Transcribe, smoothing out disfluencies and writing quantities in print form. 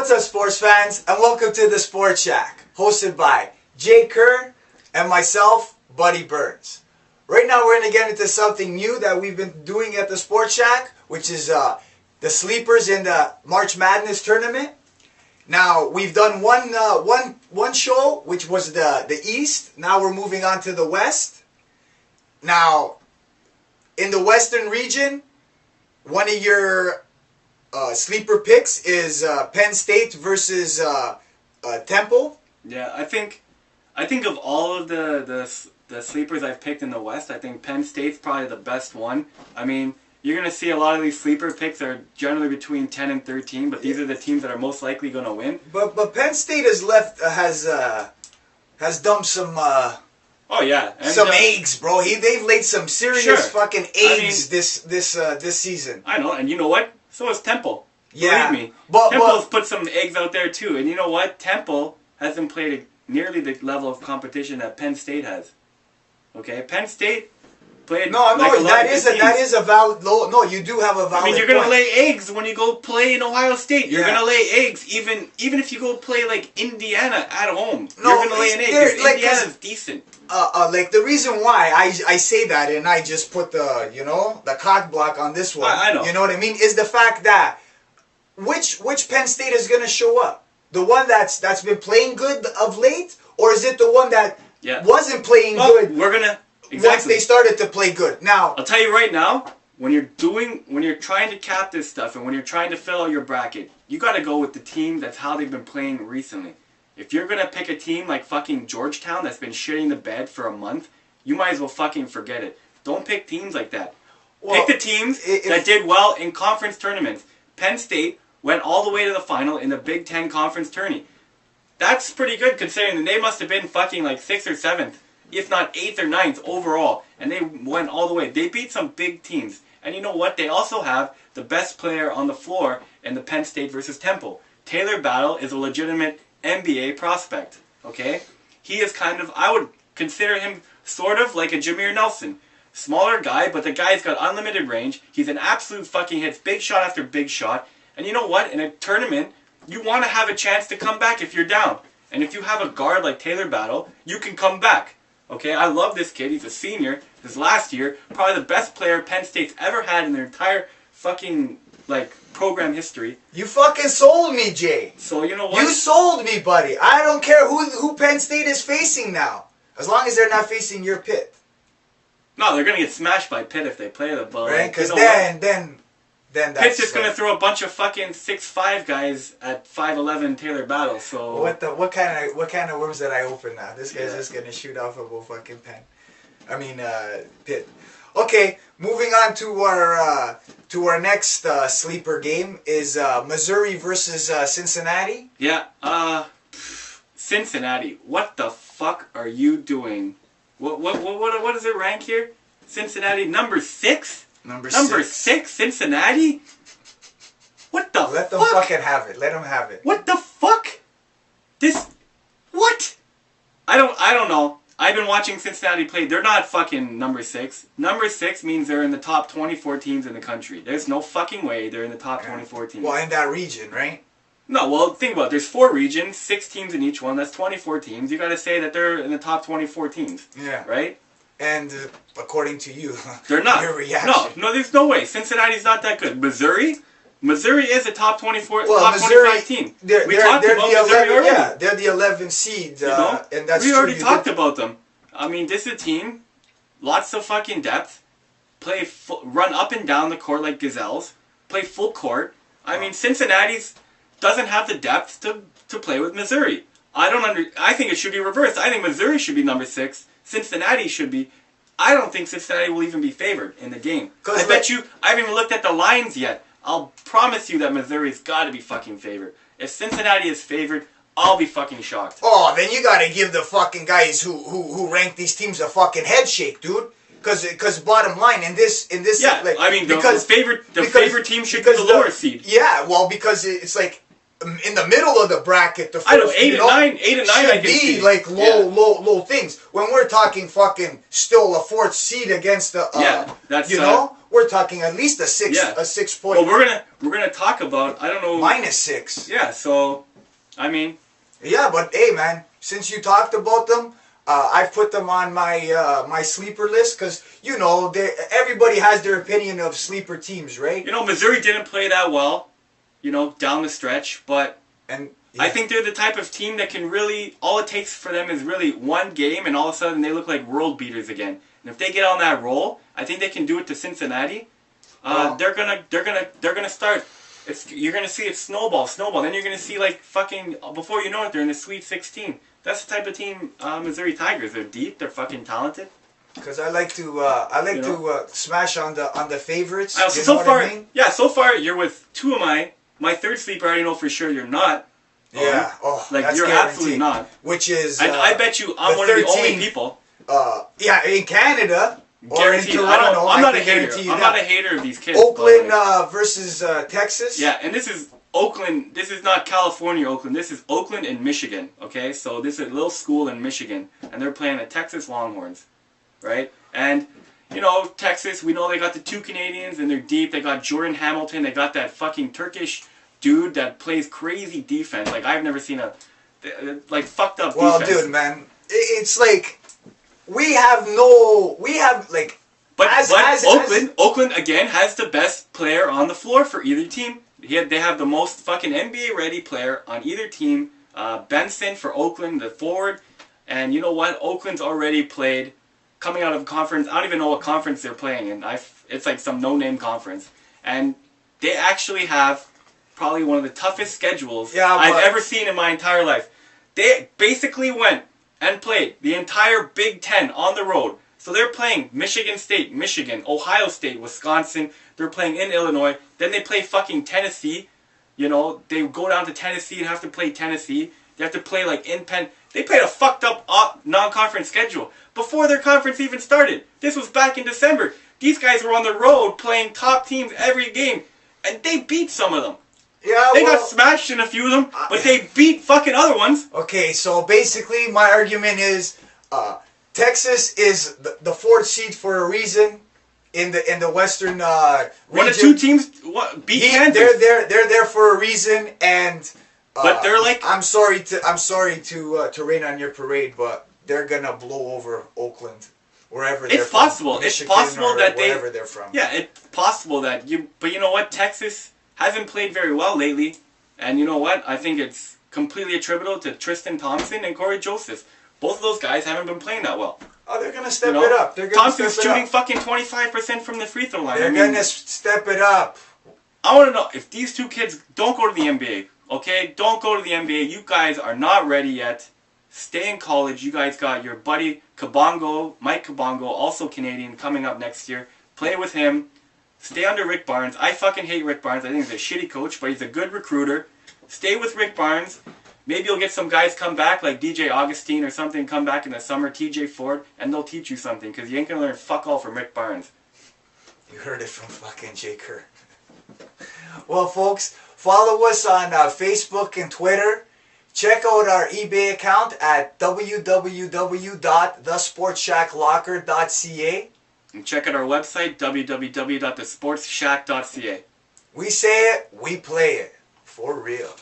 What's up, sports fans, and welcome to the Sports Shack, hosted by Jay Kerr and myself, Buddy Burnz. Right now, we're going to get into something new that we've been doing at the Sports Shack, which is the sleepers in the March Madness tournament. Now, we've done one show, which was the East. Now we're moving on to the West. Now, in the Western region, one of your sleeper picks is Penn State versus Temple. Yeah, I think of all of the sleepers I've picked in the West, I think Penn State's probably the best one. I mean, you're going to see a lot of these sleeper picks that are generally between 10 and 13, but these are the teams that are most likely going to win. But Penn State has dumped some some eggs, bro. They've laid some serious fucking eggs this season. I know, and you know what? So has Temple. Yeah, believe me. Temple's put some eggs out there too, and you know what? Temple hasn't played nearly the level of competition that Penn State has. Okay, Penn State played. That is a valid. No, you do have a valid. I mean, you're gonna lay eggs when you go play in Ohio State. You're gonna lay eggs even if you go play like Indiana at home. You're gonna lay an egg. Indiana's decent. Like the reason why I say that, and I just put the cock block on this one. I know. You know what I mean? Is the fact that which Penn State is gonna show up? The one that's been playing good of late, or is it the one that wasn't playing good? We're gonna once they started to play good. Now I'll tell you right now, when you're trying to cap this stuff and when you're trying to fill out your bracket, you got to go with the team that's how they've been playing recently. If you're gonna pick a team like fucking Georgetown that's been shitting the bed for a month, you might as well fucking forget it. Don't pick teams like that. Pick the teams that did well in conference tournaments. Penn State went all the way to the final in the Big Ten conference tourney. That's pretty good considering that they must have been fucking like 6th or 7th, if not 8th or 9th overall, and they went all the way. They beat some big teams. And you know what? They also have the best player on the floor in the Penn State versus Temple. Taylor Battle is a legitimate NBA prospect, okay? He is I would consider him sort of like a Jameer Nelson. Smaller guy, but the guy's got unlimited range. He's an absolute fucking hits, big shot after big shot. And you know what? In a tournament, you want to have a chance to come back if you're down. And if you have a guard like Taylor Battle, you can come back. Okay, I love this kid. He's a senior. His last year, probably the best player Penn State's ever had in their entire fucking program history. You fucking sold me, Jay. So you know what? You sold me, buddy. I don't care who Penn State is facing now, as long as they're not facing your Pitt. No, they're gonna get smashed by Pitt if they play the ball. Right? Because then that's Pitt's just gonna throw a bunch of fucking 6'5" guys at 5'11" Taylor Battle. So what kind of worms did I open now? This guy's just gonna shoot off of a fucking pen. I mean Pitt. Okay, moving on to our next sleeper game is Missouri versus Cincinnati. Yeah, Cincinnati. What the fuck are you doing? What does it rank here? Cincinnati number 6. Number 6, Cincinnati. What the fuck? Let them fucking have it. Let them have it. What the fuck? What? I don't know. I've been watching Cincinnati play. They're not fucking number 6. Number 6 means they're in the top 24 teams in the country. There's no fucking way they're in the top 24 teams. Well, in that region, right? No, well, think about it. There's 4 regions, 6 teams in each one. That's 24 teams. You got to say that they're in the top 24 teams. Yeah. Right? And according to you, they're not. Your reaction. No, there's no way. Cincinnati's not that good. Missouri is a top 24, top 25 team. We talked about Missouri already. Yeah, they're the 11th seed, and that's we already talked about them. I mean, this is a team, lots of fucking depth, run up and down the court like gazelles, play full court. I mean, Cincinnati's doesn't have the depth to play with Missouri. I think it should be reversed. I think Missouri should be number 6. Cincinnati should be. I don't think Cincinnati will even be favored in the game. I bet you. I haven't even looked at the lines yet. I'll promise you that Missouri's got to be fucking favored. If Cincinnati is favored, I'll be fucking shocked. Oh, then you got to give the fucking guys who rank these teams a fucking head shake, dude. Because bottom line in this I mean the favorite team should be the lower seed. Yeah, well, because it's like in the middle of the bracket. The first, I know 8 and 9. 8 and 9. should I can be see. like low things. When we're talking fucking still a 4th seed against the that's we're talking at least a 6 point. Well, we're gonna talk about, I don't know, -6. Yeah, so I mean, yeah, but hey, man, since you talked about them, I've put them on my my sleeper list because everybody has their opinion of sleeper teams, right? Missouri didn't play that well, down the stretch, but yeah. I think they're the type of team that can really, all it takes for them is really one game, and all of a sudden they look like world beaters again. And if they get on that roll, I think they can do it to Cincinnati. They're gonna start. You're gonna see it snowball. Then you're gonna see like fucking, before you know it, they're in the Sweet 16. That's the type of team Missouri Tigers. They're deep. They're fucking talented. Because I like to smash on the favorites. So far you're with two of my third sleeper. I already know for sure you're not. Yeah. Like you're guaranteed. absolutely not. Which is. And I bet you I'm one of the only people. Yeah, in Canada. Guaranteed. Or in Toronto, I'm not a hater. I'm not a hater of these kids. Oakland versus Texas. Yeah, and this is Oakland. This is not California, Oakland. This is Oakland and Michigan. Okay, so this is a little school in Michigan, and they're playing the Texas Longhorns, right? And Texas. We know they got the 2 Canadians, and they're deep. They got Jordan Hamilton. They got that fucking Turkish dude that plays crazy defense. Like I've never seen fucked up defense. Well, dude, man, it's like. Oakland again has the best player on the floor for either team. They have the most fucking NBA ready player on either team. Benson for Oakland, the forward, and you know what? Oakland's already played, coming out of a conference. I don't even know what conference they're playing in. It's like some no-name conference, and they actually have probably one of the toughest schedules I've ever seen in my entire life. They basically went and played the entire Big Ten on the road. So they're playing Michigan State, Michigan, Ohio State, Wisconsin. They're playing in Illinois. Then they play fucking Tennessee. They go down to Tennessee and have to play Tennessee. They have to play like in Penn. They played a fucked up non-conference schedule before their conference even started. This was back in December. These guys were on the road playing top teams every game, and they beat some of them. Yeah, they got smashed in a few of them, but they beat fucking other ones. Okay, so basically my argument is Texas is the 4th seed for a reason in the Western region. One of 2 teams beat Kansas. They're there for a reason, and but they're like, I'm sorry to rain on your parade, but they're gonna blow over Oakland. Wherever they're from. It's possible that wherever they're from. Yeah, it's possible that but you know what? Texas hasn't played very well lately, and you know what? I think it's completely attributable to Tristan Thompson and Corey Joseph. Both of those guys haven't been playing that well. Oh, they're gonna step it up. Thompson's shooting fucking 25% from the free throw line. They're gonna step it up. I want to know if these 2 kids don't go to the NBA. Okay, don't go to the NBA. You guys are not ready yet. Stay in college. You guys got your buddy Mike Kabongo, also Canadian, coming up next year. Play with him. Stay under Rick Barnes. I fucking hate Rick Barnes. I think he's a shitty coach, but he's a good recruiter. Stay with Rick Barnes. Maybe you'll get some guys come back, like DJ Augustine or something, come back in the summer, TJ Ford, and they'll teach you something, because you ain't going to learn fuck all from Rick Barnes. You heard it from fucking Jay Kerr. Well, folks, follow us on Facebook and Twitter. Check out our eBay account at www.thesportsshacklocker.ca. And check out our website, www.thesportsshack.ca. We say it, we play it. For real.